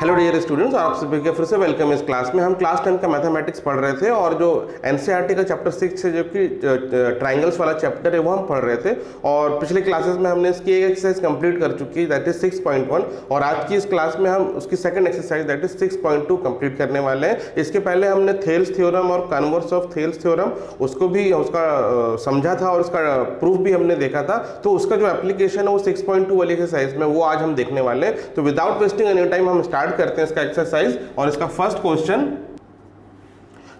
Hello dear students, आप सभी का फिर से वेलकम इस क्लास में। हम क्लास 10 का मैथमेटिक्स पढ़ रहे थे और जो एनसीईआरटी का चैप्टर 6 है, जो कि ट्राइंगल्स वाला चैप्टर है, वो हम पढ़ रहे थे। और पिछले क्लासेस में हमने इसकी एक एक्सरसाइज कंप्लीट कर चुकी है, दैट इज 6.1, और आज की इस क्लास में हम उसकी second exercise that is 6.2 complete करने वाले हैं। इसके पहले हमने थेल्स थ्योरम और कन्वर्स ऑफ थेल्स थ्योरम उसको भी उसका समझा था और उसका प्रूफ भी हमने देखा था। तो उसका जो एप्लीकेशन है वो 6.2 वाली एक्सरसाइज में वो आज हम देखने वाले हैं। तो विदाउट वेस्टिंग एनी टाइम हम स्टार्ट करते हैं इसका एक्सरसाइज और इसका फर्स्ट क्वेश्चन।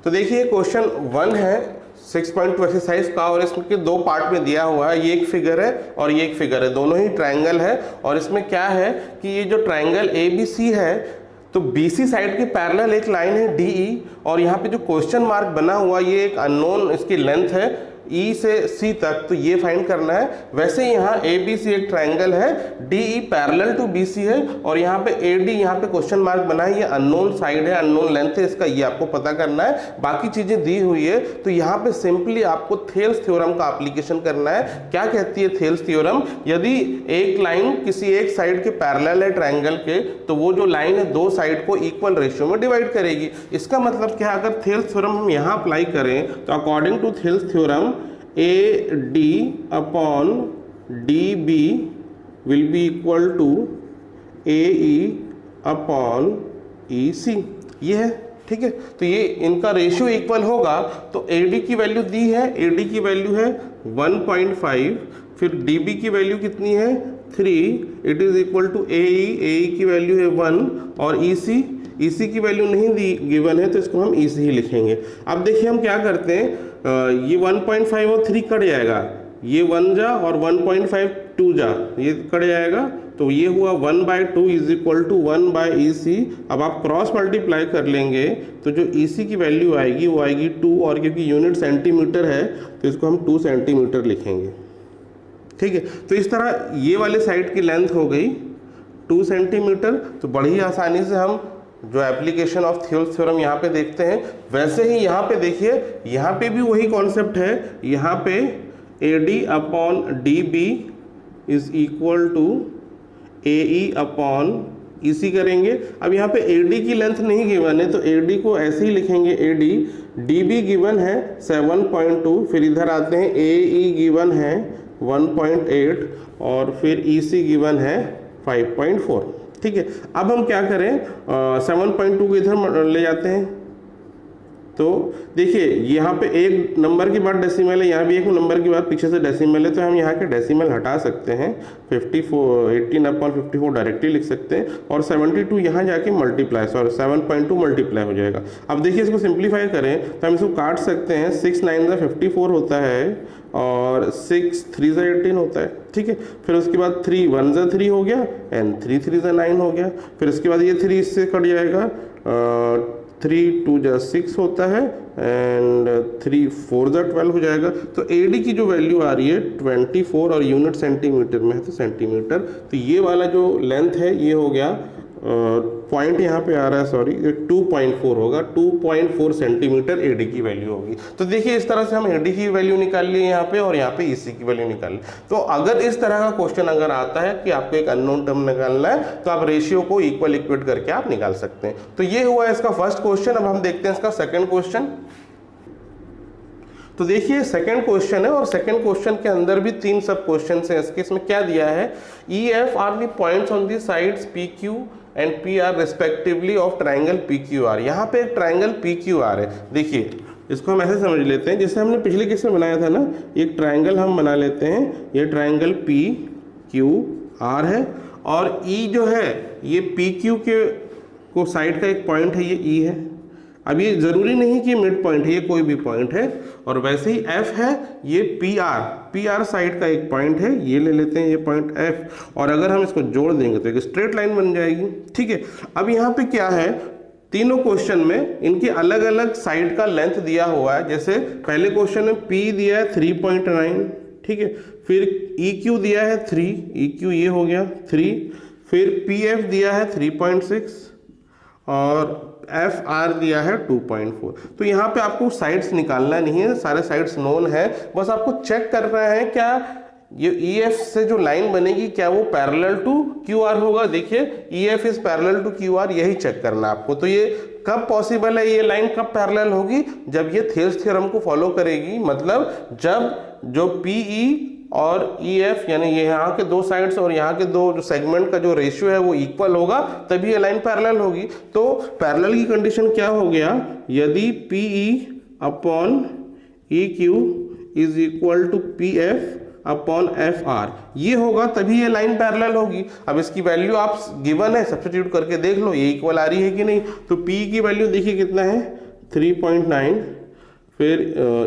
तो देखिए क्वेश्चन 1 है 6.2 एक्सरसाइज का, और इसमें दो पार्ट में दिया हुआ है। ये एक फिगर है और ये एक फिगर है, दोनों ही ट्रायंगल है। और इसमें क्या है कि ये जो ट्रायंगल ABC है, तो BC साइड के पैरेलल एक लाइन है DE, और यहाँ पे जो क्वेश्चन मार्क बना हुआ ये एक अननोन इसकी लेंथ है E से C तक, तो ये फाइंड करना है। वैसे यहाँ ABC एक ट्रायंगल है, DE पैरेलल टू BC है, और यहाँ पे AD यहाँ पे क्वेश्चन मार्क बना है, ये अननोन साइड है, अननोन लेंथ है इसका, ये आपको पता करना है। बाकी चीजें दी हुई है। तो यहाँ पे सिंपली आपको थेल्स थ्योरम का एप्लीकेशन करना है। क्या कहती है थेल्स थ्योरम? यदि एक लाइन किसी एक साइड के पैरेलल है ट्रायंगल के, तो वो जो लाइन है दो साइड को इक्वल रेशियो में डिवाइड करेगी। इसका मतलब क्या, अगर थेल्स थ्योरम हम यहाँ अप्लाई करें तो according to Thales theorem AD upon DB will be equal to AE upon EC, ये है। ठीक है, तो ये इनका रेशियो इक्वल होगा। तो AD की वैल्यू दी है, AD की वैल्यू है 1.5, फिर DB की वैल्यू कितनी है 3, it is equal to AE की वैल्यू है 1, और EC की वैल्यू नहीं दी गिवन है, तो इसको हम EC ही लिखेंगे। अब देखिए हम क्या करते हैं, ये 1.5 और 3 कट जाएगा, ये 1 जा और 1.5 2 जा, ये कट जाएगा, तो ये हुआ 1/2 इज इक्वल टू 1/EC। अब आप क्रॉस मल्टीप्लाई कर लेंगे तो जो EC की वैल्यू आएगी वो आएगी 2, और क्योंकि यूनिट सेंटीमीटर है तो इसको हम 2 सेंटीमीटर लिखेंगे। ठीक है, तो इस तरह ये वाले साइड की लेंथ हो गई 2 सेंटीमीटर। तो बड़ी आसानी से हम जो एप्लीकेशन ऑफ थेल्स थ्योरम यहाँ पे देखते हैं, वैसे ही यहाँ पे देखिए, यहाँ पे भी वही कॉन्सेप्ट है। यहाँ पे AD upon DB is equal to AE upon EC करेंगे। अब यहाँ पे AD की लेंथ नहीं गिवन है, तो AD को ऐसे ही लिखेंगे AD। DB गिवन है 7.2, फिर इधर आते हैं AE गिवन है 1.8, और फिर EC गिवन है 5.4। ठीक है, अब हम क्या करें, 7.2 को इधर ले जाते हैं। तो देखिए यहाँ पे एक नंबर के बाद डेसिमल है, यहाँ भी एक नंबर के बाद पीछे से डेसिमल है, तो हम यहाँ के डेसिमल हटा सकते हैं। 18/54 डायरेक्टली लिख सकते हैं, और 72 यहाँ जाके मल्टीप्लाई, सॉरी 7.2 मल्टीप्लाई हो जाएगा। अब देखिए इसको सिंप्लीफाई करें तो हम इसको काट सकते हैं। 6 9 54 होता है, और 6 3 18 होता है। ठीक है, फिर उसके बाद 3 1 3 हो गया, एंड 3 3 9 हो गया। फिर उसके बाद ये 3 इससे कट जाएगा, 3 2 6 होता है, एंड 3 4 12 हो जाएगा। तो AD की जो वैल्यू आ रही है 24, और यूनिट सेंटीमीटर में है तो सेंटीमीटर। तो ये वाला जो लेंथ है ये हो गया, पॉइंट यहाँ पे आ रहा है, सॉरी, 2.4 होगा, 2.4 सेंटीमीटर AD की वैल्यू होगी। तो देखिए इस तरह से हम AD की वैल्यू निकाल लिए यहाँ पे, और यहाँ पे EC की वैल्यू निकाल ली। तो अगर इस तरह का क्वेश्चन अगर आता है कि आपको एक अननोन टर्म निकालना है, तो आप रेशियो को इक्वल इक्वेट करके आप निकाल सकते हैं। तो ये हुआ इसका फर्स्ट क्वेश्चन। अब हम देखते हैं इसका सेकेंड क्वेश्चन। तो देखिए सेकंड क्वेश्चन है, और सेकंड क्वेश्चन के अंदर भी 3 सब क्वेश्चन हैं। इसके इसमें क्या दिया है, EF are the points on the sides PQ and PR respectively of triangle PQR। यहाँ पे एक ट्राइंगल PQR है। देखिए इसको हम ऐसे समझ लेते हैं, जैसे हमने पिछले केस में बनाया था ना, एक ट्राइंगल हम बना लेते हैं। ये ट्राइंगल PQR है, और E जो है ये PQ के को साइड का एक पॉइंट है, ये E है। अब ये जरूरी नहीं कि मिड पॉइंट है, ये कोई भी पॉइंट है। और वैसे ही F है, ये PR साइड का एक पॉइंट है, ये ले लेते हैं ये पॉइंट F, और अगर हम इसको जोड़ देंगे तो एक स्ट्रेट लाइन बन जाएगी। ठीक है, अब यहाँ पे क्या है, तीनों क्वेश्चन में इनके अलग अलग साइड का लेंथ दिया हुआ है। जैसे पहले क्वेश्चन में P दिया है 3.9, ठीक है, फिर EQ दिया है 3, EQ ये हो गया 3, फिर PF दिया है 3.6, और FR दिया है 2.4। तो यहाँ पे आपको साइड्स निकालना नहीं है, सारे साइड्स नोन है, बस आपको चेक करना है क्या ये EF से जो लाइन बनेगी क्या वो पैरेलल टू QR होगा? देखिए EF is parallel to QR, यही चेक करना आपको। तो ये कब पॉसिबल है, ये लाइन कब पैरेलल होगी? जब ये थेल्स थ्योरम को फॉलो करेगी, मतलब जब जो PE और EF यानी ये यहाँ के दो साइड्स और यहाँ के दो जो सेगमेंट का जो रेशियो है वो इक्वल होगा, तभी ये लाइन पैरेलल होगी। तो पैरेलल की कंडीशन क्या हो गया? यदि PE upon EQ is equal to PF upon FR, ये होगा तभी ये लाइन पैरेलल होगी। अब इसकी वैल्यू आप गिवन है, सब्स्टिट्यूट करके देख लो ये इक्वल आ रही है कि नहीं। तो P की वैल्यू देखिए कितना है 3.9, फिर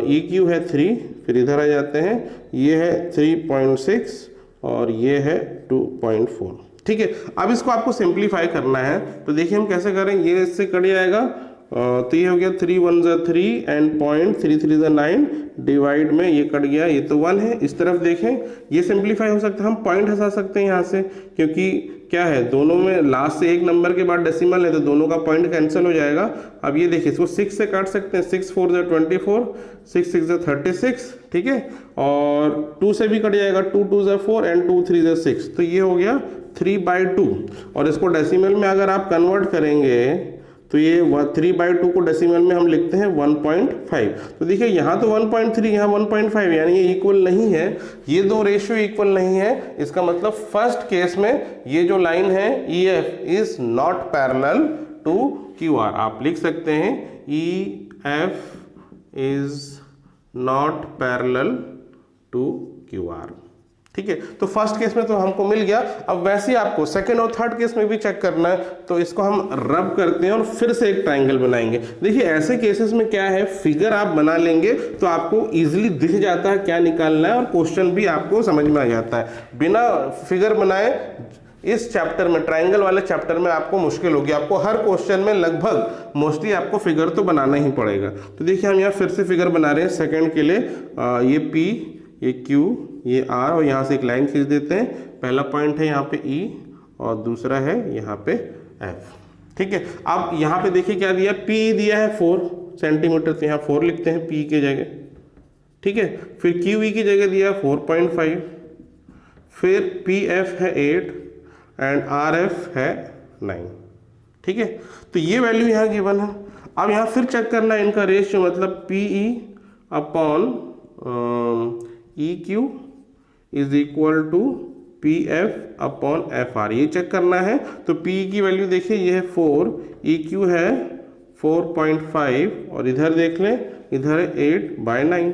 EQ है 3, फिर इधर आ जाते हैं, ये है 3.6 और ये है 2.4। ठीक है, अब इसको आपको सिंप्लीफाई करना है, तो देखिए हम कैसे करें। ये इससे कट जाएगा, तो ये हो गया 3 1 ज़ा 3 एंड 0.3 3 ज़ा 9, डिवाइड में ये कट गया, ये तो 1 है। इस तरफ देखें, ये सिंप्लीफाई हो सकता है, हम पॉइंट हटा सकते हैं यहाँ से, क्योंकि क्या है दोनों में लास्ट से एक नंबर के बाद डेसिमल है तो दोनों का पॉइंट कैंसिल हो जाएगा। अब ये देखिए इसको 6 से काट सकते हैं, 6 4 ज़ा 24, 6 6 ज़ा 36, ठीक है, और 2 से भी कट जाएगा, 2 2 ज़ा 4 एंड 2 3 ज़ा 6, तो ये हो गया 3/2। और इसको डेसिमल में अगर आप कन्वर्ट करेंगे तो ये 3/2 को डेसिमल में हम लिखते हैं 1.5। तो देखिए यहाँ तो 1.3, यहाँ 1.5, यानी ये इक्वल नहीं है, ये दो रेशियो इक्वल नहीं है। इसका मतलब फर्स्ट केस में ये जो लाइन है EF is not parallel to QR। आप लिख सकते हैं EF is not parallel to QR। ठीक है, तो फर्स्ट केस में तो हमको मिल गया। अब वैसे ही आपको सेकंड और थर्ड केस में भी चेक करना है, तो इसको हम रब करते हैं और फिर से एक ट्राइंगल बनाएंगे। देखिए ऐसे केसेस में क्या है, फिगर आप बना लेंगे तो आपको इजीली दिख जाता है क्या निकालना है और क्वेश्चन भी आपको समझ में आ जाता है। बिना फिगर बनाए इस चैप्टर में, ट्राइंगल वाले चैप्टर में आपको मुश्किल होगी। आपको हर क्वेश्चन में लगभग मोस्टली आपको फिगर तो बनाना ही पड़ेगा। तो देखिए हम यहाँ फिर से फिगर बना रहे हैं सेकंड के लिए। ये P, ये Q, ये R, और यहाँ से एक लाइन खींच देते हैं। पहला पॉइंट है यहाँ पे E और दूसरा है यहाँ पे F। ठीक है, अब यहाँ पे देखिए क्या दिया, P दिया है 4 सेंटीमीटर, तो यहाँ 4 लिखते हैं P की जगह। ठीक है, फिर QE की जगह दिया 4.5, फिर PF है 8 एंड RF है 9। ठीक है, तो ये वैल्यू यहाँ गिवन है। अब यहाँ फिर चेक करना है इनका रेशियो, मतलब PE upon EQ is equal to PF upon FR, ये चेक करना है। तो PE की वैल्यू देखिए ये है 4, EQ है 4.5 और इधर देख लें, इधर है 8/9।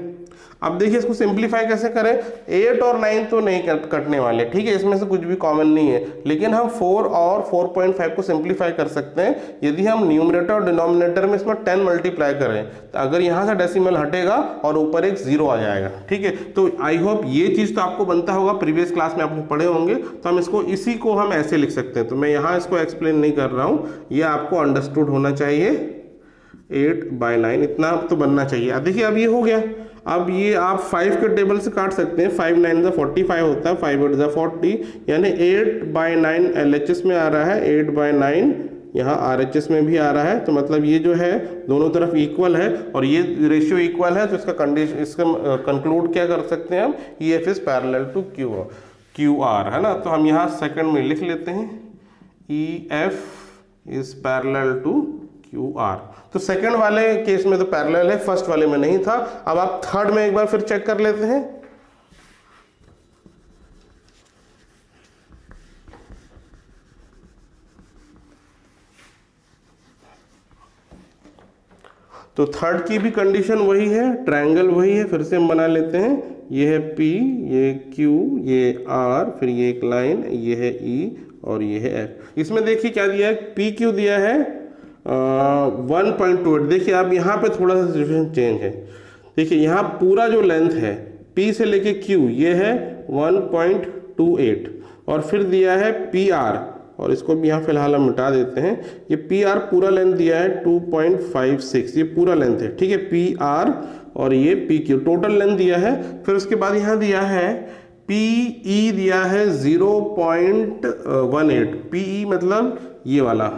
अब देखिए इसको सिंप्लीफाई कैसे करें। 8 और 9 तो नहीं कटने वाले, ठीक है, इसमें से कुछ भी कॉमन नहीं है, लेकिन हम 4 और 4.5 को सिंप्लीफाई कर सकते हैं यदि हम न्यूमरेटर और डिनोमिनेटर में इसमें 10 मल्टीप्लाई करें। तो अगर यहाँ से डेसिमल हटेगा और ऊपर एक 0 आ जाएगा। ठीक है, तो आई होप ये चीज़ तो आपको बनता होगा, प्रीवियस क्लास में आपने पढ़े होंगे। तो हम इसको, इसी को हम ऐसे लिख सकते हैं। तो मैं यहाँ इसको एक्सप्लेन नहीं कर रहा हूँ, ये आपको अंडरस्टूड होना चाहिए। 8/9 इतना तो बनना चाहिए। अब देखिए अब ये हो गया। अब ये आप 5 के टेबल से काट सकते हैं, 5 9 ज़ा 45 होता है, 5 8 ज़ा 40, यानी 8/9 LHS में आ रहा है, 8/9 यहाँ RHS में भी आ रहा है। तो मतलब ये जो है दोनों तरफ इक्वल है और ये रेशियो इक्वल है, तो इसका कंडीशन, इसका कंक्लूड क्या कर सकते हैं हम, EF is parallel to QR, है ना। तो हम यहाँ सेकंड में लिख लेते हैं EF is parallel to QR। तो सेकंड वाले केस में तो पैरेलल है, फर्स्ट वाले में नहीं था। अब आप थर्ड में एक बार फिर चेक कर लेते हैं। तो थर्ड की भी कंडीशन वही है, ट्रायंगल वही है, फिर से हम बना लेते हैं। ये है P, ये Q, ये R, फिर ये एक लाइन, ये है E और ये है F। इसमें देखिए क्या दिया है, PQ दिया है 1.28। देखिए अब यहाँ पे थोड़ा सा सिचुएशन चेंज है। देखिए यहाँ पूरा जो लेंथ है P से लेके Q, ये है 1.28 और फिर दिया है PR, और इसको भी यहाँ फिलहाल हम मिटा देते हैं। ये PR पूरा लेंथ दिया है 2.56, ये पूरा लेंथ है। ठीक है, PR और ये PQ टोटल लेंथ दिया है। फिर उसके बाद यहाँ दिया है PE दिया है 0.18, PE मतलब ये वाला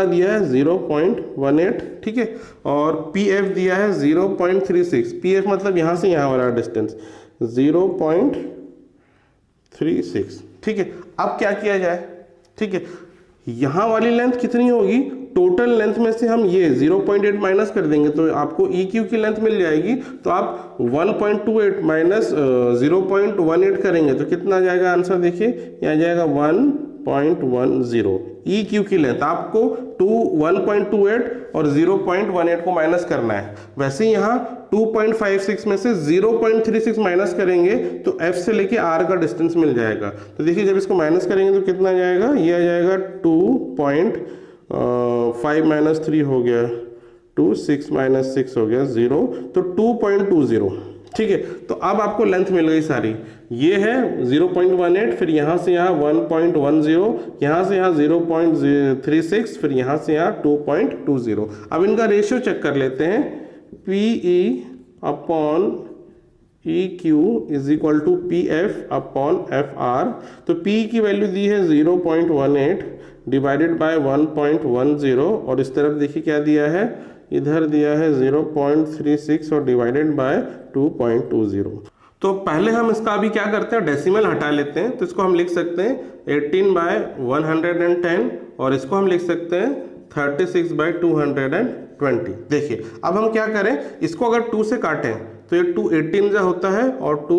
दिया है 0.18। ठीक है, और PF दिया है 0.36, PF मतलब यहाँ से यहाँ वाला डिस्टेंस 0.36। 36। ठीक है, अब क्या किया जाए, ठीक है, यहाँ वाली लेंथ कितनी होगी, टोटल लेंथ में से हम ये 0.8 माइनस कर देंगे तो आपको EQ की लेंथ मिल जाएगी। तो आप 1.28 माइनस 0.18 करेंगे तो कितना आ जाएगा आंसर, देखिए यहाँ आ जाएगा 1.10। EQ की लेंथ आपको 1.28 और 0.18 को माइनस करना है। वैसे यहाँ 2.56 में से 0.36 माइनस करेंगे तो F से लेके R का डिस्टेंस मिल जाएगा। तो देखिए जब इसको माइनस करेंगे तो कितना आ जाएगा, ये आ जाएगा 2.5 माइनस 3 हो गया 2, 6 माइनस 6 हो गया 0, तो 2.20। ठीक है, तो अब आपको लेंथ मिल गई सारी, ये है 0.18, फिर यहाँ से यहाँ 1.10, यहाँ से यहाँ 0.36, फिर यहाँ से यहाँ 2.20। अब इनका रेशियो चेक कर लेते हैं, PE upon EQ is equal to PF upon FR। तो PE की वैल्यू दी है 0.18 डिवाइडेड बाय 1.10 और इस तरफ देखिए क्या दिया है, इधर दिया है 0.36 और डिवाइडेड बाय 2.20। तो पहले हम इसका अभी क्या करते हैं, डेसिमल हटा लेते हैं। तो इसको हम लिख सकते हैं 18/110 और इसको हम लिख सकते हैं 36/220। देखिए अब हम क्या करें, इसको अगर 2 से काटें तो ये 2 18 जा होता है और 2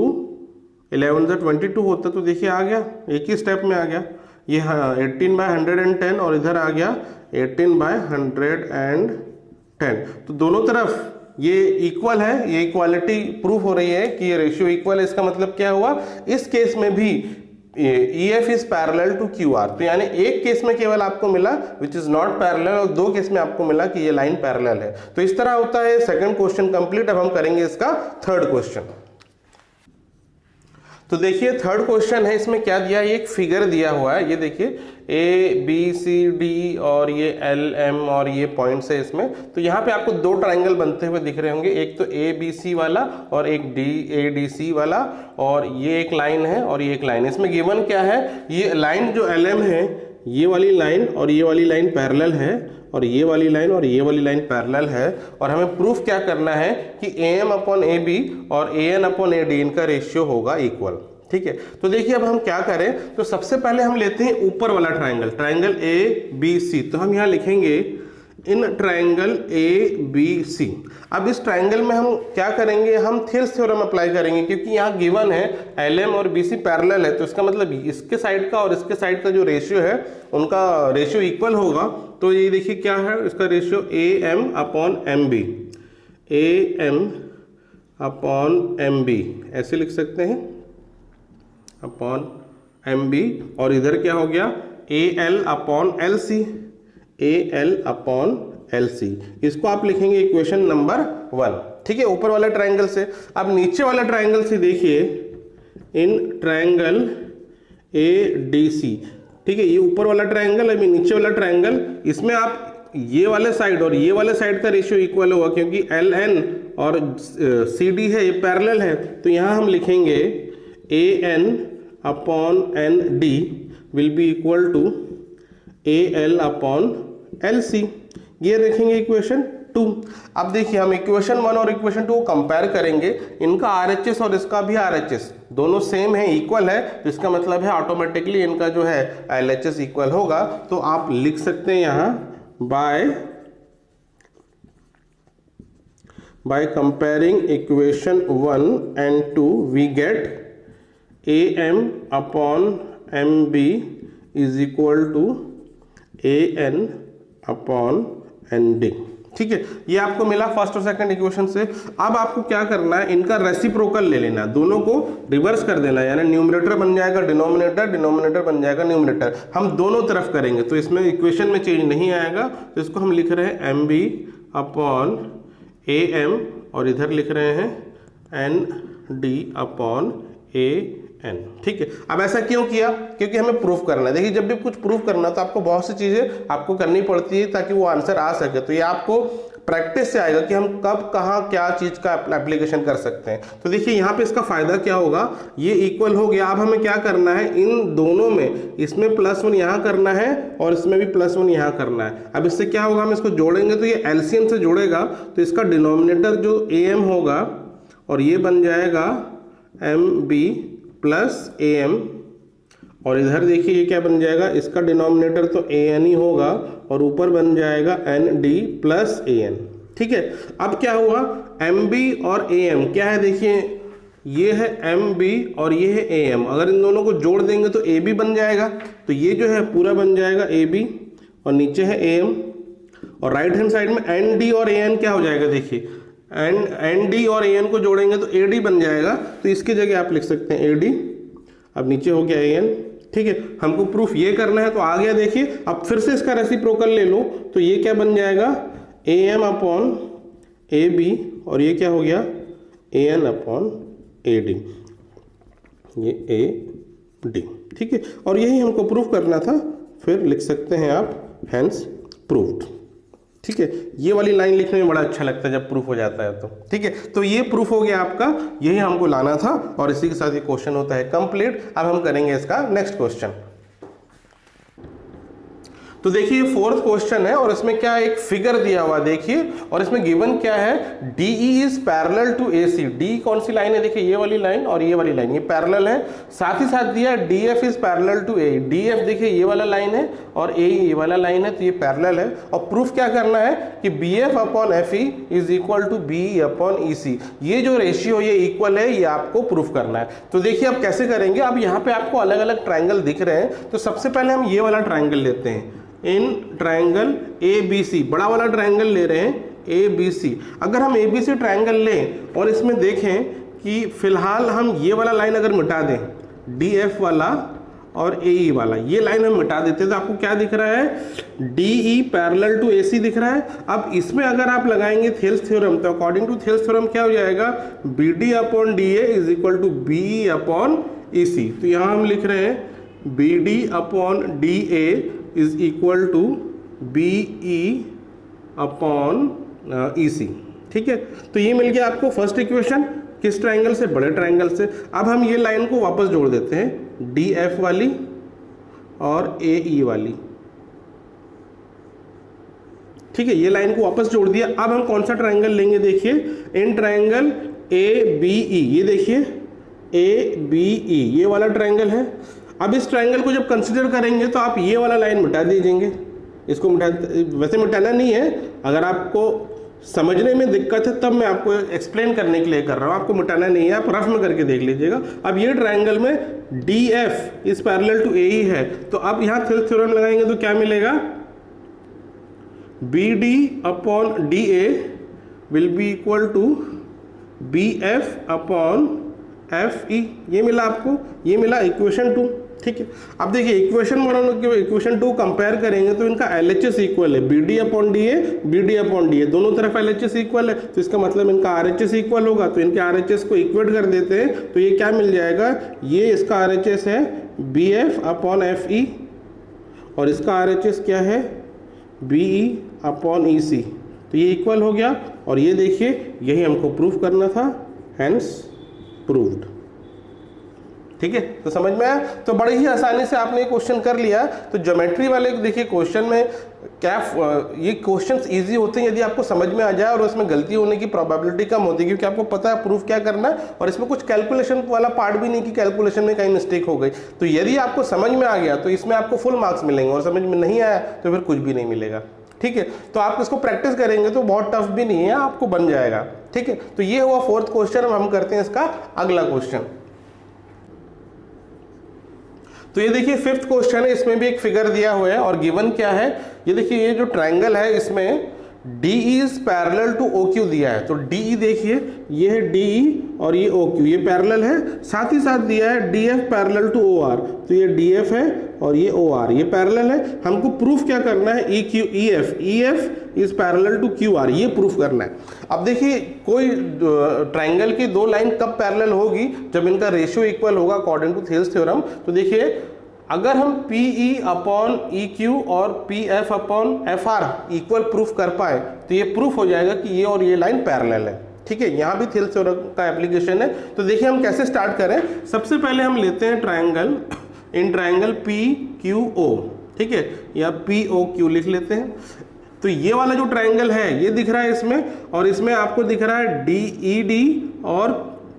11 जा 22 होता है। तो देखिए आ गया, एक ही स्टेप में आ गया, ये 18/110 और इधर आ गया 18/110। तो दोनों तरफ ये इक्वल है, ये इक्वालिटी प्रूफ हो रही है कि ये रेशियो इक्वल है। इसका मतलब क्या हुआ, इस केस में भी EF is parallel to QR। तो यानी एक केस में केवल आपको मिला विच इज नॉट पैरेलल और 2 केस में आपको मिला कि ये लाइन पैरेलल है। तो इस तरह होता है सेकंड क्वेश्चन कंप्लीट। अब हम करेंगे इसका थर्ड क्वेश्चन। तो देखिए थर्ड क्वेश्चन है, इसमें क्या दिया है, एक फिगर दिया हुआ है, ये देखिए ABCD और ये LM और ये पॉइंट्स है इसमें। तो यहाँ पे आपको 2 ट्राइंगल बनते हुए दिख रहे होंगे, एक तो ABC वाला और एक ADC वाला, और ये एक लाइन है और ये एक लाइन है। इसमें गिवन क्या है, ये लाइन जो LM है, ये वाली लाइन और ये वाली लाइन पैरेलल है और ये वाली लाइन और ये वाली लाइन पैरेलल है। और हमें प्रूफ क्या करना है कि AM अपॉन AB और AN अपॉन AD इनका रेशियो होगा इक्वल। ठीक है, तो देखिए अब हम क्या करें, तो सबसे पहले हम लेते हैं ऊपर वाला ट्राइंगल, ट्राइंगल ABC। तो हम यहाँ लिखेंगे इन ट्राइंगल ABC। अब इस ट्राइंगल में हम क्या करेंगे, हम थियरम्स थ्योरम अप्लाई करेंगे, क्योंकि यहाँ गिवन है LM और BC पैरेलल है। तो इसका मतलब इसके साइड का और इसके साइड का जो रेशियो है उनका रेशियो इक्वल होगा। तो ये देखिए क्या है, इसका ratio AM upon MB, AM upon MB ऐसे लिख सकते हैं, अपॉन MB। और इधर क्या हो गया, AL upon LC, AL upon LC। इसको आप लिखेंगे इक्वेशन नंबर 1। ठीक है, ऊपर वाले ट्राइंगल से। अब नीचे वाला ट्राइंगल से देखिए, इन ट्राइंगल ADC। ठीक है, ये ऊपर वाला ट्राइंगल, अभी नीचे वाला ट्राइंगल, इसमें आप ये वाले साइड और ये वाले साइड का रेशियो इक्वल होगा, क्योंकि LN और CD है, ये पैरेलल है। तो यहाँ हम लिखेंगे AN upon ND will be equal to AL upon LC। ये देखेंगे इक्वेशन 2। अब देखिए हम इक्वेशन 1 और इक्वेशन 2 को कंपेयर करेंगे, इनका RHS और इसका भी RHS दोनों सेम है, इक्वल है। तो इसका मतलब है ऑटोमेटिकली इनका जो है LHS इक्वल होगा। तो आप लिख सकते हैं यहाँ by comparing equation 1 and 2 we get AM upon MB is equal to AN upon ND। ठीक है, ये आपको मिला फर्स्ट और सेकंड इक्वेशन से। अब आपको क्या करना है, इनका रेसिप्रोकल ले लेना, दोनों को रिवर्स कर देना, यानी न्यूमरेटर बन जाएगा डिनोमिनेटर, डिनोमिनेटर बन जाएगा न्यूमरेटर। हम दोनों तरफ करेंगे तो इसमें इक्वेशन में चेंज नहीं आएगा। तो इसको हम लिख रहे हैं MB अपॉन AM और इधर लिख रहे हैं ND अपॉन AN। ठीक है, अब ऐसा क्यों किया, क्योंकि हमें प्रूफ करना है। देखिए जब भी कुछ प्रूफ करना तो आपको बहुत सी चीजें आपको करनी पड़ती है ताकि वो आंसर आ सके। तो ये आपको प्रैक्टिस से आएगा कि हम कब कहाँ क्या चीज का एप्लीकेशन कर सकते हैं। तो देखिए यहाँ पे इसका फायदा क्या होगा, ये इक्वल हो गया। अब हमें क्या करना है, इन दोनों में, इसमें +1 यहाँ करना है और इसमें भी +1 यहाँ करना है। अब इससे क्या होगा, हम इसको जोड़ेंगे तो ये LCM से जुड़ेगा, तो इसका डिनोमिनेटर जो AM होगा और ये बन जाएगा MB प्लस AM और इधर देखिए ये क्या बन जाएगा, इसका डिनोमिनेटर तो an ही होगा और ऊपर बन जाएगा nd प्लस an। ठीक है, अब क्या हुआ, mb और am क्या है, देखिए ये है mb और ये है am, अगर इन दोनों को जोड़ देंगे तो ab बन जाएगा। तो ये जो है पूरा बन जाएगा ab और नीचे है am, और राइट हैंड साइड में nd और an क्या हो जाएगा, देखिए nd और an को जोड़ेंगे तो ad बन जाएगा। तो इसकी जगह आप लिख सकते हैं ad, अब नीचे हो गया an। ठीक है, हमको प्रूफ ये करना है तो आ गया। देखिए अब फिर से इसका रेसिप्रोकल ले लो तो ये क्या बन जाएगा, am अपॉन ab, और ये क्या हो गया an अपॉन ad, ये ad। ठीक है, और यही हमको प्रूफ करना था, फिर लिख सकते हैं आप हैंस प्रूव्ड। ठीक है, ये वाली लाइन लिखने में बड़ा अच्छा लगता है जब प्रूफ हो जाता है तो। ठीक है, तो ये प्रूफ हो गया आपका, यही हमको लाना था और इसी के साथ ये क्वेश्चन होता है कंप्लीट। अब हम करेंगे इसका नेक्स्ट क्वेश्चन। तो देखिए फोर्थ क्वेश्चन है और इसमें क्या एक फिगर दिया हुआ देखिए, और इसमें गिवन क्या है, DE is parallel to AC। D कौन सी लाइन है, देखिए ये वाली लाइन और ये वाली लाइन, ये पैरेलल है। साथ ही साथ दिया है DF is parallel to A। DF देखिए ये वाला लाइन है और A ये वाला लाइन है, तो ये पैरेलल है। और प्रूफ क्या करना है कि BF upon FE is equal to BE upon EC। ये जो रेशियो ये इक्वल है, ये आपको प्रूफ करना है। तो देखिए अब कैसे करेंगे, अब यहाँ पे आपको अलग अलग ट्राइंगल दिख रहे हैं, तो सबसे पहले हम ये वाला ट्राइंगल लेते हैं, इन ट्राइंगल ABC, बड़ा वाला ट्राइंगल ले रहे हैं ABC। अगर हम ABC ट्राइंगल लें और इसमें देखें कि फिलहाल हम ये वाला लाइन अगर मिटा दें, DF वाला और AE वाला, ये लाइन हम मिटा देते हैं तो आपको क्या दिख रहा है, DE पैरेलल टू AC दिख रहा है। अब इसमें अगर आप लगाएंगे थेल्स थ्योरम, तो अकॉर्डिंग टू थेल्स थ्योरम क्या हो जाएगा, BD upon DA is equal to BE upon EC। तो यहाँ हम लिख रहे हैं BD upon DA is equal to BE upon EC। ठीक है, तो ये मिल गया आपको फर्स्ट इक्वेशन, किस ट्राइंगल से, बड़े ट्राइंगल से। अब हम ये लाइन को वापस जोड़ देते हैं, DF वाली और AE वाली। ठीक है, ये लाइन को वापस जोड़ दिया। अब हम कौन सा ट्राइंगल लेंगे, देखिए इन ट्राइंगल ABE, ये देखिए ABE ये वाला ट्राइंगल है। अब इस ट्राइंगल को जब कंसिडर करेंगे तो आप ये वाला लाइन मिटा दीजिएंगे, इसको वैसे मिटाना नहीं है, अगर आपको समझने में दिक्कत है तब मैं आपको एक्सप्लेन करने के लिए कर रहा हूँ, आपको मिटाना नहीं है, आप रफ में करके देख लीजिएगा। अब ये ट्राइंगल में DF is parallel to AE है, तो अब यहाँ थेल्स थ्योरम लगाएंगे तो क्या मिलेगा, BD upon DA will be equal to BF upon FE। ये मिला आपको, ये मिला इक्वेशन 2। ठीक है, अब देखिए इक्वेशन 1 और इक्वेशन 2 कंपेयर करेंगे तो इनका LHS इक्वल है, BD upon DA BD upon DA, दोनों तरफ LHS इक्वल है, तो इसका मतलब इनका RHS इक्वल होगा। तो इनके RHS को इक्वेट कर देते हैं तो ये क्या मिल जाएगा, ये इसका RHS है BF अपॉन FE और इसका RHS क्या है BE अपॉन EC। तो ये इक्वल हो गया और ये देखिए यही हमको प्रूफ करना था, हैंस प्रूव्ड। ठीक है, तो समझ में आया। तो बड़े ही आसानी से आपने क्वेश्चन कर लिया। तो ज्योमेट्री वाले देखिए क्वेश्चन में क्या ये क्वेश्चंस इजी होते हैं यदि आपको समझ में आ जाए और उसमें गलती होने की प्रोबेबिलिटी कम होती है, क्योंकि आपको पता है प्रूफ क्या करना है और इसमें कुछ कैलकुलेशन वाला पार्ट भी नहीं कि कैलकुलेशन में कहीं मिस्टेक हो गई। तो यदि आपको समझ में आ गया तो इसमें आपको फुल मार्क्स मिलेंगे और समझ में नहीं आया तो फिर कुछ भी नहीं मिलेगा। ठीक है, तो आप इसको प्रैक्टिस करेंगे तो बहुत टफ भी नहीं है, आपको बन जाएगा। ठीक है, तो ये हुआ फोर्थ क्वेश्चन। अब हम करते हैं इसका अगला क्वेश्चन। तो ये देखिए फिफ्थ क्वेश्चन है, इसमें भी एक फिगर दिया हुआ है और गिवन क्या है, ये देखिए ये जो ट्राइंगल है इसमें DE is parallel to OQ दिया है। तो DE देखिए ये है DE और ये OQ, ये पैरेलल है। साथ ही साथ दिया है DF पैरेलल टू OR, तो ये DF है और ये OR, ये पैरेलल है। हमको प्रूफ क्या करना है, EF is parallel to QR, ये प्रूफ करना है। अब देखिए कोई ट्राइंगल की दो लाइन कब पैरेलल होगी, जब इनका रेशियो इक्वल होगा अकॉर्डिंग टू थेल्स थ्योरम। तो देखिए अगर हम PE अपॉन EQ और PF upon FR equal proof कर पाए तो ये प्रूफ हो जाएगा कि ये और ये लाइन पैरेलल है। ठीक है, यहाँ भी थेल्स थ्योरम का एप्लीकेशन है। तो देखिए हम कैसे स्टार्ट करें। सबसे पहले हम लेते हैं ट्राइंगल, इन ट्राइंगल PQO, ठीक है, या POQ लिख लेते हैं। तो ये वाला जो ट्राइंगल है ये दिख रहा है इसमें, और इसमें आपको दिख रहा है DED और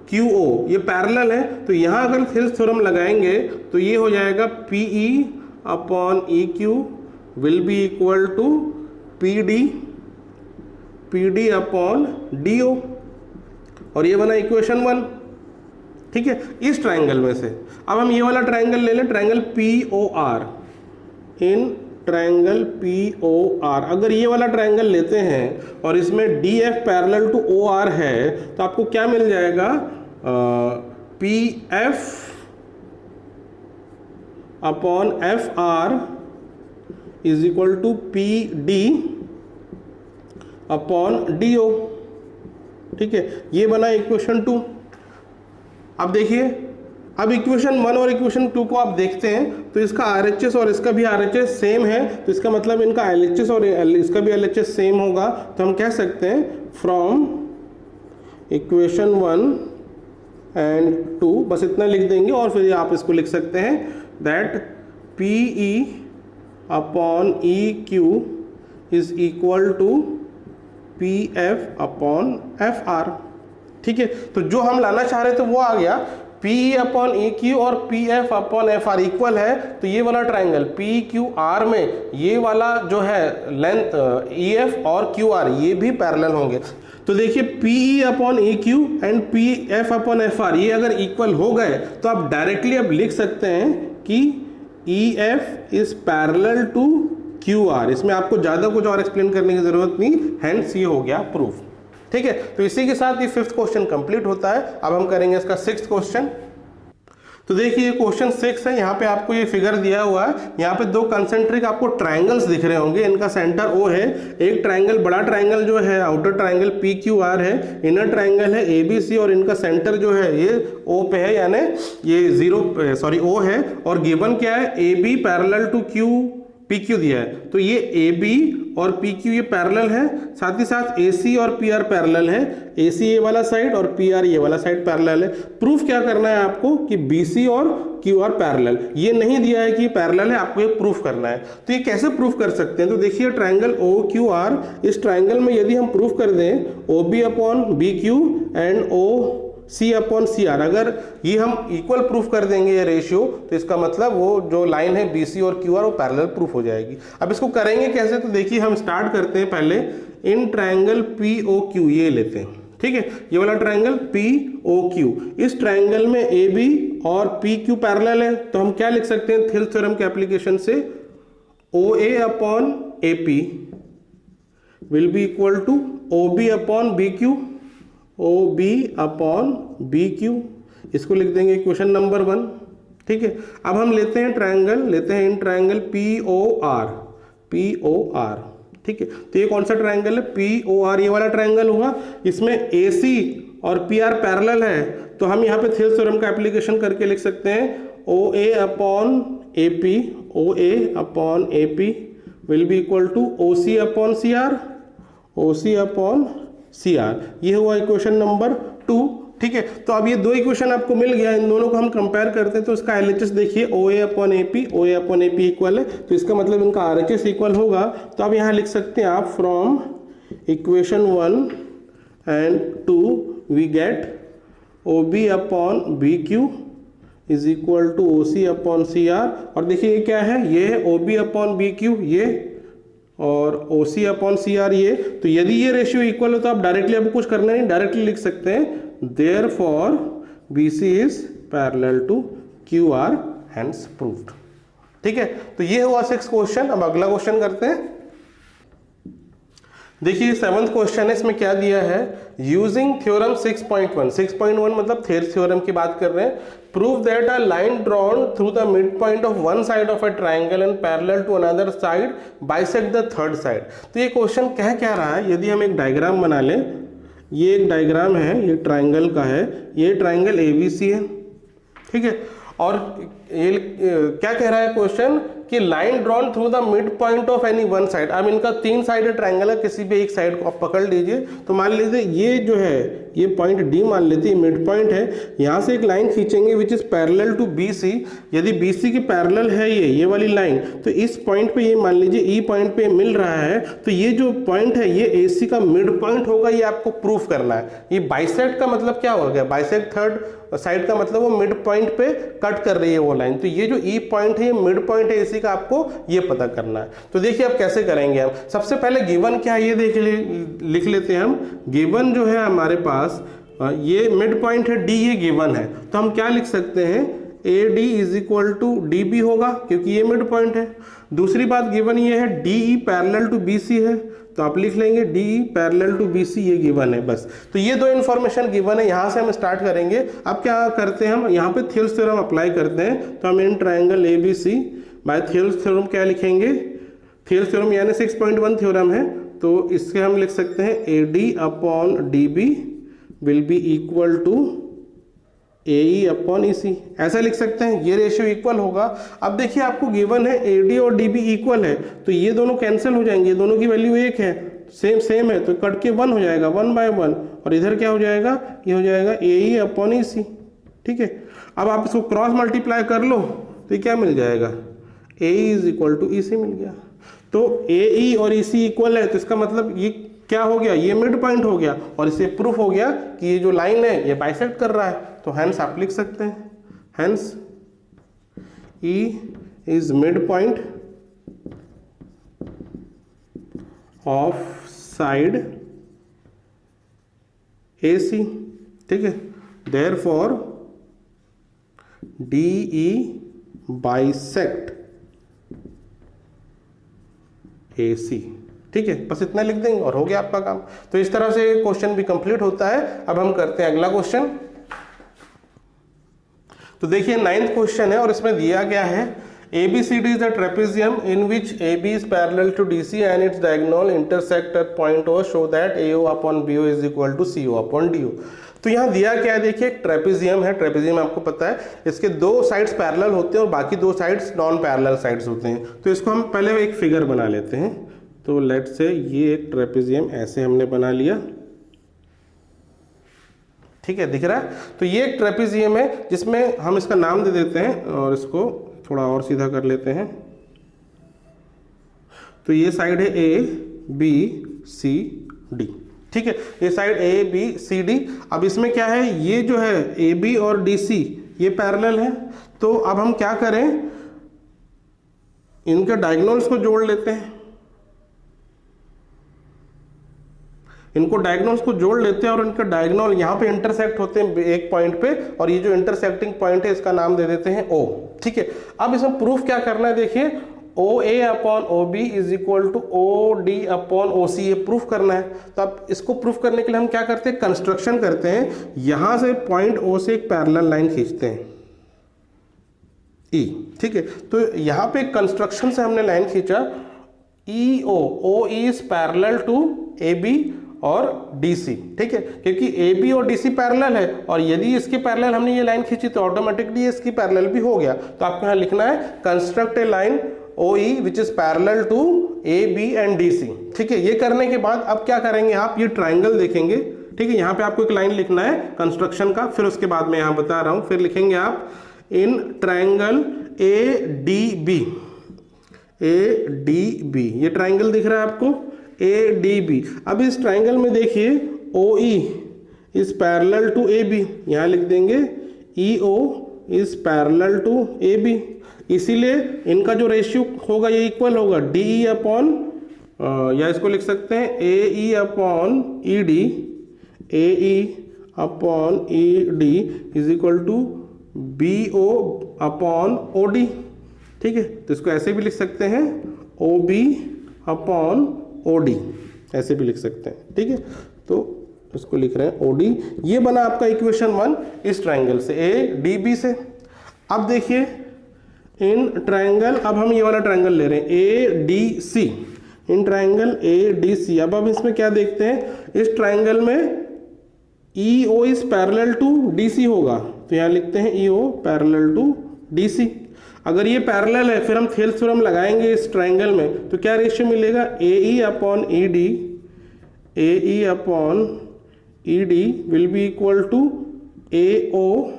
QO ये पैरेलल है, तो यहाँ अगर थिल्स थ्योरम लगाएंगे तो ये हो जाएगा PE upon EQ will be equal to PD upon DO, और ये बना इक्वेशन 1। ठीक है, इस ट्राइंगल में से अब हम ये वाला ट्राइंगल ले लें, triangle POR। In triangle POR अगर ये वाला ट्राइंगल लेते हैं और इसमें DF पैरेलल टू OR है तो आपको क्या मिल जाएगा, PF upon FR is equal to PD upon DO। ठीक है, ये बना इक्वेशन 2। अब देखिए, अब इक्वेशन 1 और इक्वेशन 2 को आप देखते हैं तो इसका RHS और इसका भी RHS सेम है, तो इसका मतलब इनका LHS और इसका भी LHS सेम होगा। तो हम कह सकते हैं फ्रॉम इक्वेशन 1 एंड 2, बस इतना लिख देंगे और फिर आप इसको लिख सकते हैं that PE upon EQ is equal to PF upon FR। ठीक है, तो जो हम लाना चाह रहे थे वो आ गया, PE अपॉन EQ और PF अपॉन FR इक्वल है, तो ये वाला ट्राइंगल PQR में ये वाला जो है लेंथ EF और QR ये भी पैरेलल होंगे। तो देखिए PE upon EQ and PF upon FR ये अगर इक्वल हो गए तो आप डायरेक्टली अब लिख सकते हैं कि EF is parallel to QR। इसमें आपको ज़्यादा कुछ और एक्सप्लेन करने की ज़रूरत नहीं, हैंस ये हो गया प्रूफ। ठीक है, तो इसी के साथ ये 5th क्वेश्चन कंप्लीट होता है। अब हम करेंगे इसका 6th क्वेश्चन। तो देखिए क्वेश्चन 6 है, यहाँ पे आपको ये फिगर दिया हुआ है, यहाँ पे 2 कंसेंट्रिक आपको ट्राइंगल्स दिख रहे होंगे, इनका सेंटर O है। एक ट्राइंगल, बड़ा ट्राइंगल जो है आउटर ट्राइंगल PQR है, इनर ट्राइंगल है ABC और इनका सेंटर जो है ये O पे है, यानी ये O है। और गिवन क्या है, AB पैरेलल टू PQ दिया है, तो ये AB और PQ ये पैरेलल है, साथ ही साथ AC और PR पैरेलल है, AC ये वाला साइड और PR ये वाला साइड पैरेलल है। प्रूफ क्या करना है आपको कि BC और QR पैरेलल, ये नहीं दिया है कि पैरेलल है, आपको ये प्रूफ करना है। तो ये कैसे प्रूफ कर सकते हैं, तो देखिए ट्राइंगल OQR, इस ट्राइंगल में यदि हम प्रूफ कर दें OB upon BQ and OC upon CR, अगर ये हम इक्वल प्रूफ कर देंगे ये रेशियो, तो इसका मतलब वो जो लाइन है BC और QR वो पैरेलल प्रूफ हो जाएगी। अब इसको करेंगे कैसे, तो देखिए हम स्टार्ट करते हैं पहले इन ट्राइंगल POQ ये लेते हैं। ठीक है, ये वाला ट्राइंगल POQ, इस ट्राइंगल में AB और PQ पैरेलल है, तो हम क्या लिख सकते हैं थिल्स थ्योरम के एप्लीकेशन से, OA upon AP will be equal to OB upon BQ, OB upon BQ, इसको लिख देंगे इक्वेशन नंबर 1। ठीक है, अब हम लेते हैं इन ट्राइंगल POR। ठीक है, तो ये कौन सा ट्राइंगल है, POR ये वाला ट्राइंगल हुआ, इसमें AC और PR पैरेलल है, तो हम यहाँ पे थिल्स थ्योरम का एप्लीकेशन करके लिख सकते हैं OA upon AP will be equal to OC upon CR। ये हुआ इक्वेशन नंबर 2। ठीक है, तो अब ये 2 इक्वेशन आपको मिल गया, इन दोनों को हम कंपेयर करते हैं, तो इसका LHS देखिए OA अपॉन AP इक्वल है, तो इसका मतलब इनका RHS इक्वल होगा। तो अब यहाँ लिख सकते हैं आप from equation 1 and 2 we get OB upon BQ is equal to OC upon CR। और देखिए ये क्या है, ये है OB अपॉन BQ ये, और OC अपॉन CR ये। तो यदि ये रेशियो इक्वल हो तो आप डायरेक्टली, आपको कुछ करना नहीं, डायरेक्टली लिख सकते हैं therefore BC is parallel to QR, hence proved. ठीक है, तो ये हुआ 6th क्वेश्चन। अब अगला क्वेश्चन करते हैं। देखिए 7th क्वेश्चन है, इसमें क्या दिया है, यूजिंग थ्योरम 6.1 मतलब थेल्स थ्योरम की बात कर रहे हैं। Prove that a line drawn through the mid point of one side of a triangle and parallel to another side bisect the third side. तो ये क्वेश्चन क्या रहा है, यदि हम एक डायग्राम बना लें, ये एक डायग्राम है, ये ट्राइंगल का है, ये ट्राइंगल ABC है। ठीक है, और ये क्या कह रहा है क्वेश्चन कि line drawn through the mid point of any one side. अब इनका 3 साइडेड ट्राइंगल है, किसी भी एक साइड को आप पकड़ लीजिए, तो मान लीजिए ये जो है ये पॉइंट डी मान लेते हैं, मिड पॉइंट है। यहाँ से एक लाइन खींचेंगे which is parallel to B C. यदि बी सी के पैरेलल है ये वाली लाइन, तो इस पॉइंट पे ये मान लीजिए ई पॉइंट पे मिल रहा है, तो ये जो पॉइंट है ये ए सी का मिड पॉइंट होगा, ये आपको प्रूफ करना है। ये बाइसेक्ट का मतलब क्या हो गया, बाइसेक्ट थर्ड साइड का मतलब वो मिड पॉइंट पे कट कर रही है वो लाइन। तो ये जो ई पॉइंट है ये मिड पॉइंट है इसी का, आपको ये पता करना है। तो देखिए आप कैसे करेंगे। हम सबसे पहले गिवन क्या है ये लिख लेते हैं हम। गिवन जो है हमारे पास ये मिड पॉइंट है डी, ये गिवन है, तो हम क्या लिख सकते हैं, A D is equal to D B होगा क्योंकि ये मिड पॉइंट है। दूसरी बात गिवन ये है D E parallel to B C है, तो आप लिख लेंगे D E parallel to B C, ये गिवन है बस। तो ये दो इन्फॉर्मेशन गिवन है, यहाँ से हम स्टार्ट करेंगे। अब क्या करते हैं हम यहाँ पे थियल्स थ्योरम अप्लाई करते हैं। तो हम in triangle A B C by Thales theorem क्या लिखेंगे, थियल्स थ्योरम यानी 6.1 थ्योरम है, तो इसके हम लिख सकते हैं A D upon D B will be equal to A E upon E C, ऐसा लिख सकते हैं। ये रेशियो इक्वल होगा। अब देखिए आपको गिवन है ए डी और डी बी इक्वल है, तो ये दोनों कैंसिल हो जाएंगे, दोनों की वैल्यू एक है, सेम है, तो कट के 1 हो जाएगा, 1/1। और इधर क्या हो जाएगा, ये हो जाएगा ए ई अपॉन ई सी। ठीक है, अब आप इसको क्रॉस मल्टीप्लाई कर लो तो ये क्या मिल जाएगा, ए ई इज इक्वल टू ई सी मिल गया। तो ए ई और ई सी इक्वल है, तो इसका मतलब ये क्या हो गया, ये मिड पॉइंट हो गया, और इससे प्रूफ हो गया कि ये जो लाइन है ये बाइसेक्ट कर रहा है। तो हैंस आप लिख सकते हैं, hence E is mid point of side A C. ठीक है, therefore D E bisect A C. ठीक है, बस इतना लिख देंगे और हो गया आपका काम। तो इस तरह से क्वेश्चन भी कंप्लीट होता है। अब हम करते हैं अगला क्वेश्चन। तो देखिए 9th क्वेश्चन है और इसमें दिया गया है ABCD is a trapezium in which AB is parallel to DC and its diagonal intersect at point O, show that AO upon BO is equal to CO upon DO। तो यहाँ दिया क्या है, देखिए ट्रेपेजियम है। ट्रेपेजियम आपको पता है इसके दो साइड्स पैरेलल होते हैं और बाकी दो साइड्स नॉन पैरेलल साइड्स होते हैं। तो इसको हम पहले एक फिगर बना लेते हैं। तो लेट्स से ये एक ट्रेपेजियम ऐसे हमने बना लिया। ठीक है, दिख रहा है। तो ये एक ट्रेपेजियम है जिसमें हम इसका नाम दे देते हैं और इसको थोड़ा और सीधा कर लेते हैं। तो ये साइड है ए बी सी डी। ठीक है, ये side A B C D. अब इसमें क्या है, ये जो है ए बी और डी सी ये पैरेलल है। तो अब हम क्या करें, इनके डायगोनल्स को जोड़ लेते हैं। इनको डायगोनल्स को जोड़ लेते हैं और इनका डायगोनल यहाँ पे इंटरसेक्ट होते हैं एक पॉइंट पे, और ये जो इंटरसेक्टिंग पॉइंट है इसका नाम दे देते हैं ओ। ठीक है, अब इसमें प्रूफ क्या करना है, देखिए O A upon O B is equal to O D upon O C, ये प्रूफ करना है। तो अब इसको प्रूफ करने के लिए हम क्या करते हैं, कंस्ट्रक्शन करते हैं। यहां से पॉइंट ओ से एक पैरेलल लाइन खींचते हैं ई। ठीक है, तो यहाँ पे कंस्ट्रक्शन से हमने लाइन खींचा E O is parallel to A B और DC। ठीक है, क्योंकि AB और DC पैरेलल है और यदि इसके पैरेलल हमने ये लाइन खींची तो ऑटोमेटिकली इसकी पैरेलल भी हो गया। तो आपको यहाँ लिखना है construct a line OE which is parallel to AB and DC। ठीक है, ये करने के बाद अब क्या करेंगे आप, ये ट्राइंगल देखेंगे। ठीक है, यहाँ पे आपको एक लाइन लिखना है कंस्ट्रक्शन का, फिर उसके बाद मैं यहाँ बता रहा हूँ। फिर लिखेंगे आप इन ट्राइंगल ADB, ये ट्राइंगल दिख रहा है आपको ADB। अब इस ट्राइंगल में देखिए OE is parallel to AB, यहाँ लिख देंगे EO is parallel to AB। इसीलिए इनका जो रेशियो होगा ये इक्वल होगा DE अपॉन, या इसको लिख सकते हैं AE upon ED, AE upon ED is equal to BO upon OD। ठीक है, तो इसको ऐसे भी लिख सकते हैं OB अपॉन OD, ऐसे भी लिख सकते हैं। ठीक है, तो इसको लिख रहे हैं OD। ये बना आपका इक्वेशन 1 इस ट्राइंगल से ADB से। अब देखिए इन ट्राइंगल, अब हम ये वाला ट्राइंगल ले रहे हैं ADC, इन ट्राइंगल ADC। अब इसमें क्या देखते हैं, इस ट्राइंगल में EO is parallel to DC होगा, तो यहाँ लिखते हैं EO पैरेलल टू DC। अगर ये पैरेलल है फिर हम थियल्स थ्योरम लगाएंगे इस ट्राइंगल में, तो क्या रेशियो मिलेगा, AE upon ED, AE upon ED will be equal to AO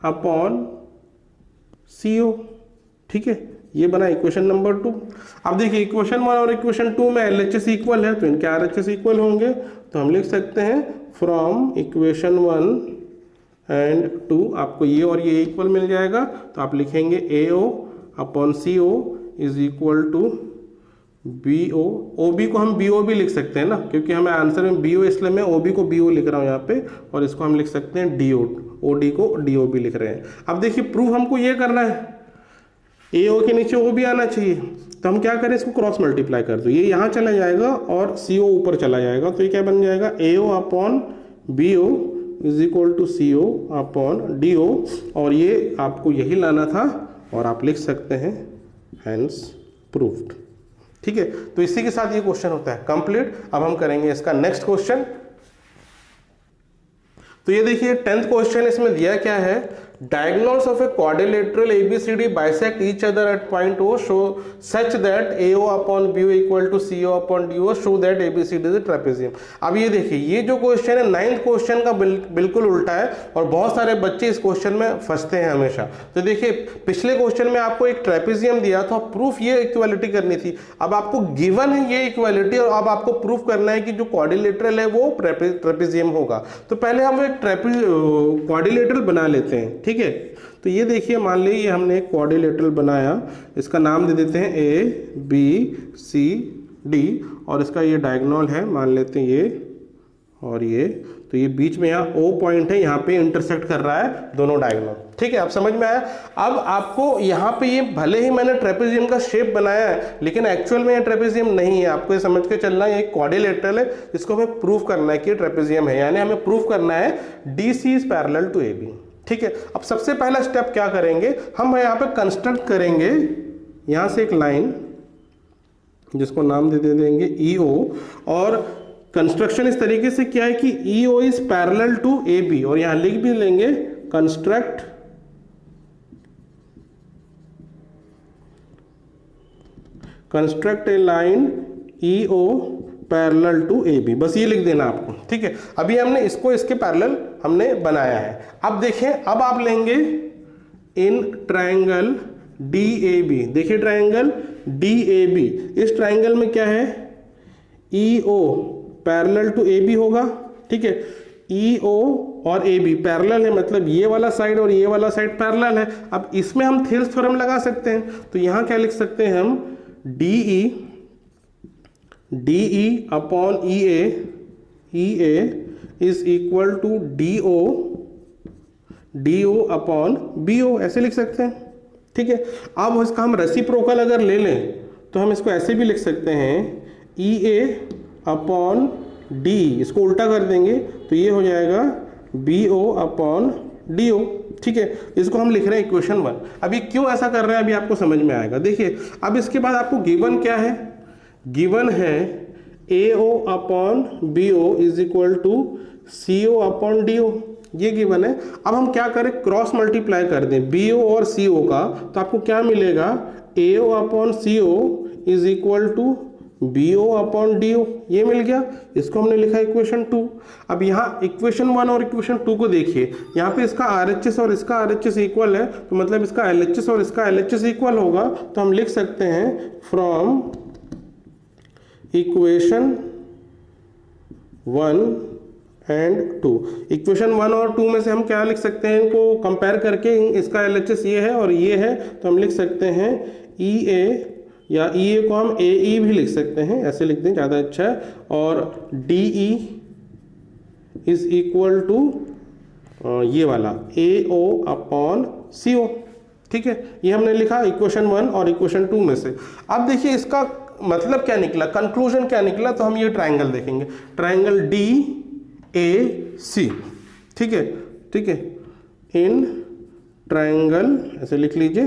upon CO। ठीक है, ये बना इक्वेशन नंबर 2। अब देखिए इक्वेशन 1 और इक्वेशन 2 में LHS इक्वल है, तो इनके RHS इक्वल होंगे, तो हम लिख सकते हैं फ्रॉम इक्वेशन 1 एंड 2 आपको ये और ये इक्वल मिल जाएगा, तो आप लिखेंगे AO upon CO is equal to BO। OB को हम BO भी लिख सकते हैं ना, क्योंकि हमें आंसर में BO, इसलिए मैं OB को BO लिख रहा हूँ यहाँ पे, और इसको हम लिख सकते हैं DO, OD को DO भी लिख रहे हैं। अब देखिए प्रूफ हमको ये करना है, AO के नीचे OB आना चाहिए, तो हम क्या करें, इसको क्रॉस मल्टीप्लाई कर दो, ये यहाँ चला जाएगा और CO ऊपर चला जाएगा, तो ये क्या बन जाएगा AO upon BO is equal to CO upon DO, और ये आपको यही लाना था, और आप लिख सकते हैं हैंस प्रूफ्ड। ठीक है, तो इसी के साथ ये क्वेश्चन होता है कंप्लीट। अब हम करेंगे इसका नेक्स्ट क्वेश्चन। तो ये देखिए 10th क्वेश्चन, इसमें दिया क्या है, diagonals of a quadrilateral ABCD bisect each other at point O show such that AO upon BO equal to CO upon DO show that ABCD is a trapezium. अब ये देखिए ये जो क्वेश्चन है 9th क्वेश्चन का बिल्कुल उल्टा है, और बहुत सारे बच्चे इस क्वेश्चन में फंसते हैं हमेशा। तो देखिए पिछले क्वेश्चन में आपको एक ट्रेपेजियम दिया था, प्रूफ ये इक्वालिटी करनी थी, अब आपको गिवन है ये इक्वालिटी, और अब आपको प्रूफ करना है कि जो क्वाड्रिलेटरल है वो ट्रेपेजियम होगा। तो पहले हम एक क्वाड्रिलेटरल बना लेते हैं। ठीक है, तो ये देखिए मान लीजिए हमने एक क्वाड्रिलेटरल बनाया, इसका नाम दे देते हैं ABCD, और इसका ये डायगोनल है, मान लेते हैं ये और ये, तो ये बीच में यहाँ O पॉइंट है, यहाँ पे इंटरसेक्ट कर रहा है दोनों डायगोनल। ठीक है, आप समझ में आया। अब आपको यहाँ पे ये भले ही मैंने ट्रेपेजियम का शेप बनाया है, लेकिन एक्चुअल में ये ट्रेपेजियम नहीं है, आपको ये समझ के चलना है, ये क्वाड्रिलेटरल है, इसको हमें प्रूफ करना है कि ट्रेपेजियम है, यानी हमें प्रूफ करना है DC is parallel to AB। ठीक है, अब सबसे पहला स्टेप क्या करेंगे, हम यहाँ पे कंस्ट्रक्ट करेंगे यहाँ से एक लाइन, जिसको नाम दे देंगे EO, और कंस्ट्रक्शन इस तरीके से क्या है कि EO is parallel to AB, और यहां लिख भी लेंगे construct a line EO parallel to AB, बस ये लिख देना आपको। ठीक है, अभी हमने इसको इसके पैरेलल हमने बनाया है। अब देखें, अब आप लेंगे इन ट्रायंगल DAB, देखिए ट्रायंगल DAB, इस ट्रायंगल में क्या है, EO पैरेलल टू AB होगा। ठीक है, EO और AB पैरेलल है, मतलब ये वाला साइड और ये वाला साइड पैरेलल है। अब इसमें हम थेल्स थ्योरम लगा सकते हैं, तो यहां क्या लिख सकते हैं हम, DE upon EA is equal to DO upon BO, ऐसे लिख सकते हैं। ठीक है, अब इसका हम रेसिप्रोकल अगर ले लें, तो हम इसको ऐसे भी लिख सकते हैं, EA अपॉन D, इसको उल्टा कर देंगे तो ये हो जाएगा BO अपॉन DO। ठीक है, इसको हम लिख रहे हैं इक्वेशन 1। अभी क्यों ऐसा कर रहे हैं अभी आपको समझ में आएगा। देखिए अब इसके बाद आपको गिवन क्या है, गिवन है AO upon BO is equal to CO upon DO, ये गिवन है। अब हम क्या करें, क्रॉस मल्टीप्लाई कर दें BO और CO का, तो आपको क्या मिलेगा, AO upon CO is equal to BO upon DO, ये मिल गया। इसको हमने लिखा इक्वेशन 2। अब यहाँ इक्वेशन 1 और इक्वेशन 2 को देखिए, यहाँ पे इसका RHS और इसका RHS इक्वल है, तो मतलब इसका LHS और इसका LHS इक्वल होगा, तो हम लिख सकते हैं फ्रॉम इक्वेशन 1 एंड 2। इक्वेशन 1 और 2 में से हम क्या लिख सकते हैं, इनको कंपेयर करके, इसका LHS ये है और ये है, तो हम लिख सकते हैं EA, या EA को हम AE भी लिख सकते हैं, ऐसे लिख दें ज़्यादा अच्छा है, और DE इज इक्वल टू ये वाला AO अपॉन CO। ठीक है, ये हमने लिखा इक्वेशन 1 और इक्वेशन 2 में से। अब देखिए इसका मतलब क्या निकला, कंक्लूजन क्या निकला, तो हम ये ट्रायंगल देखेंगे, ट्रायंगल DAC। ठीक है, ठीक है, इन ट्रायंगल ऐसे लिख लीजिए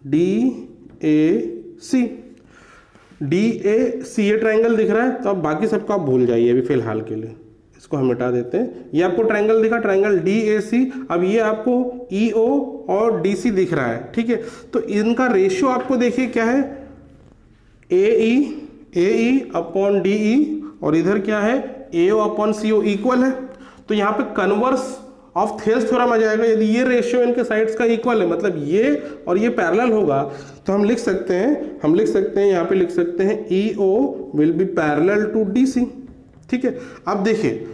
DAC, ये ट्रायंगल दिख रहा है, तो अब बाकी सबको आप भूल जाइए अभी फिलहाल के लिए, इसको हम मिटा देते हैं। ये आपको ट्रायंगल दिखा, ट्रायंगल DAC। अब ये आपको EO और DC दिख रहा है। ठीक है, तो इनका रेशियो आपको देखिए क्या है, AE अपॉन DE, और इधर क्या है AO अपॉन CO इक्वल है। तो यहाँ पे कन्वर्स ऑफ थेल्स थ्योरम आ जाएगा। यदि ये रेशियो इनके साइड्स का इक्वल है, मतलब ये और ये पैरेलल होगा, तो हम लिख सकते हैं यहाँ पे लिख सकते हैं EO will be parallel to DC। ठीक है, अब देखिए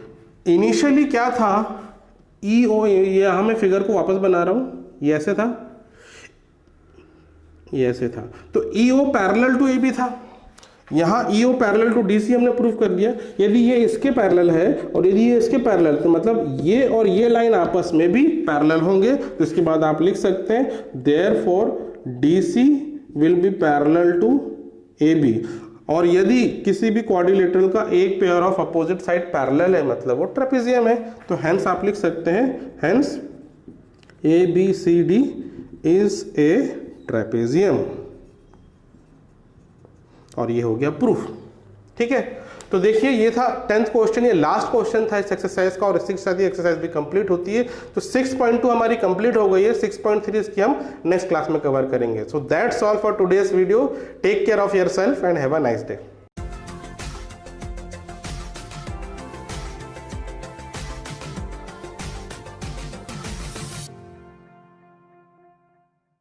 इनिशियली क्या था, EO, ये हमें फिगर को वापस बना रहा हूँ, ये ऐसे था, ये ऐसे था, तो EO पैरेलल टू AB था। यहाँ EO पैरेलल टू DC हमने प्रूव कर दिया। यदि ये इसके पैरेलल है और यदि ये इसके पैरेलल, तो मतलब ये और ये लाइन आपस में भी पैरेलल होंगे। तो इसके बाद आप लिख सकते हैं therefore DC will be parallel to AB। और यदि किसी भी क्वाड्रिलेटरल का एक pair of opposite side parallel है, मतलब वो ट्रेपेजियम है, तो हेंस आप लिख सकते हैं hence ABCD is a trapezium. और ये हो गया प्रूफ। ठीक है, तो देखिए ये था 10th क्वेश्चन, ये लास्ट क्वेश्चन था इस एक्सरसाइज का, और इसके साथ ही एक्सरसाइज भी कंप्लीट होती है। तो 6.2 हमारी कंप्लीट हो गई है, 6.3 इसकी हम नेक्स्ट क्लास में कवर करेंगे। So that's all for today's video. Take care of yourself and have a nice day.